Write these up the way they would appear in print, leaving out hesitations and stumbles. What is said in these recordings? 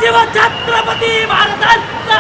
शिव छत्रपति भारताचा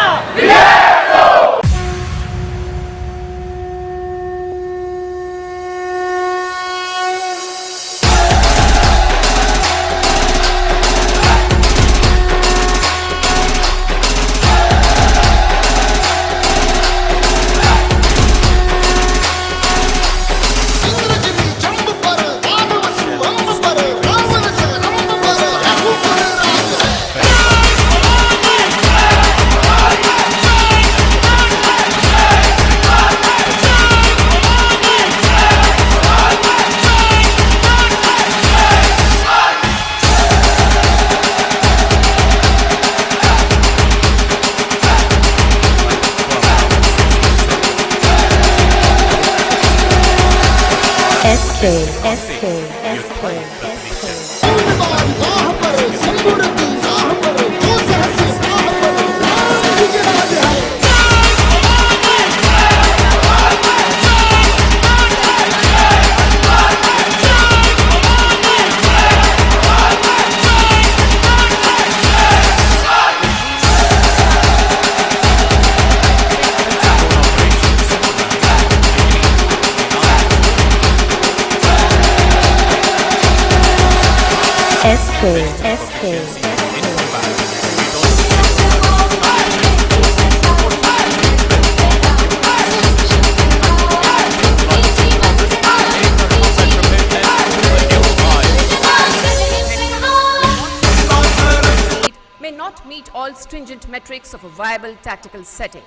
may not meet all stringent metrics of a viable tactical setting.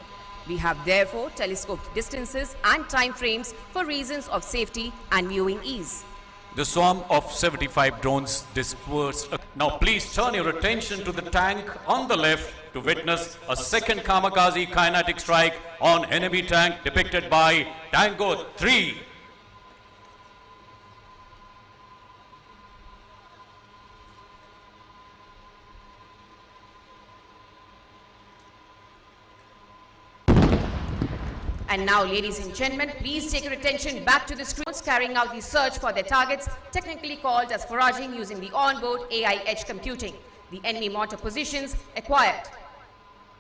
We have therefore telescoped distances and time frames for reasons of safety and viewing ease. The swarm of 75 drones dispersed. Now please turn your attention to the tank on the left to witness a second kamikaze kinetic strike on enemy tank depicted by Tango 3. And now, ladies and gentlemen, please take your attention back to the screens carrying out the search for their targets, technically called as foraging using the onboard AI edge computing. The enemy mortar positions acquired.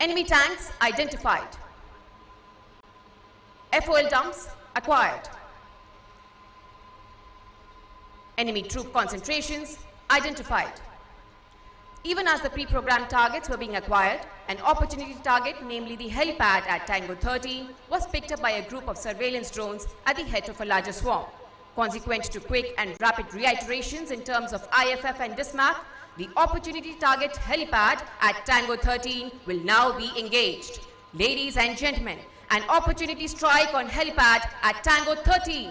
Enemy tanks identified. FOL dumps acquired. Enemy troop concentrations identified. Even as the pre-programmed targets were being acquired, an opportunity target, namely the helipad at Tango 13, was picked up by a group of surveillance drones at the head of a larger swarm. Consequent to quick and rapid reiterations in terms of IAF and DISMAC, the opportunity target helipad at Tango 13 will now be engaged. Ladies and gentlemen, an opportunity strike on helipad at Tango 13.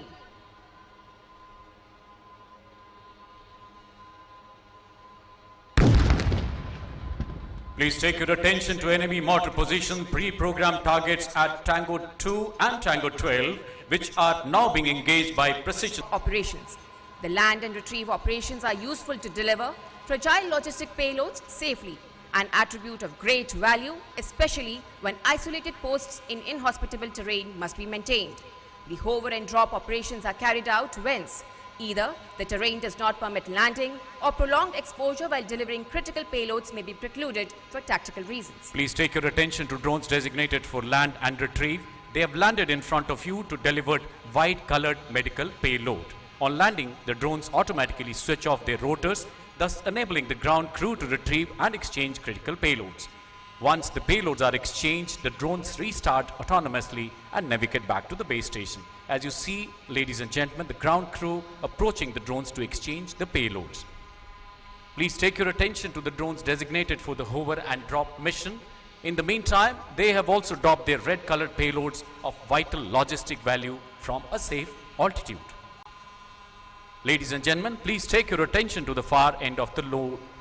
Please take your attention to enemy mortar position pre-programmed targets at Tango 2 and Tango 12, which are now being engaged by precision operations. The land and retrieve operations are useful to deliver fragile logistic payloads safely, an attribute of great value, especially when isolated posts in inhospitable terrain must be maintained. The hover and drop operations are carried out whence either the terrain does not permit landing or prolonged exposure while delivering critical payloads may be precluded for tactical reasons. Please take your attention to drones designated for land and retrieve. They have landed in front of you to deliver white-colored medical payload. On landing, the drones automatically switch off their rotors, thus enabling the ground crew to retrieve and exchange critical payloads. Once the payloads are exchanged, the drones restart autonomously and navigate back to the base station. As you see, ladies and gentlemen, the ground crew approaching the drones to exchange the payloads. Please take your attention to the drones designated for the hover and drop mission. In the meantime, they have also dropped their red-colored payloads of vital logistic value from a safe altitude. Ladies and gentlemen, please take your attention to the far end of the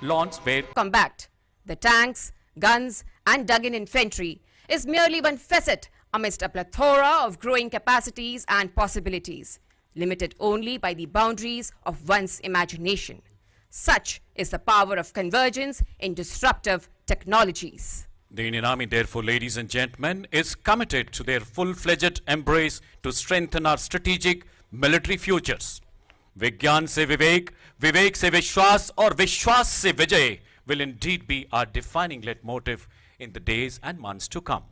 lawns where combat, the tanks, guns and dug-in infantry is merely one facet amidst a plethora of growing capacities and possibilities, limited only by the boundaries of one's imagination. Such is the power of convergence in disruptive technologies. The Indian Army, therefore, ladies and gentlemen, is committed to their full-fledged embrace to strengthen our strategic military futures. विज्ञान से विवेक, विवेक से विश्वास और विश्वास से विजय, will indeed be our defining leitmotif in the days and months to come.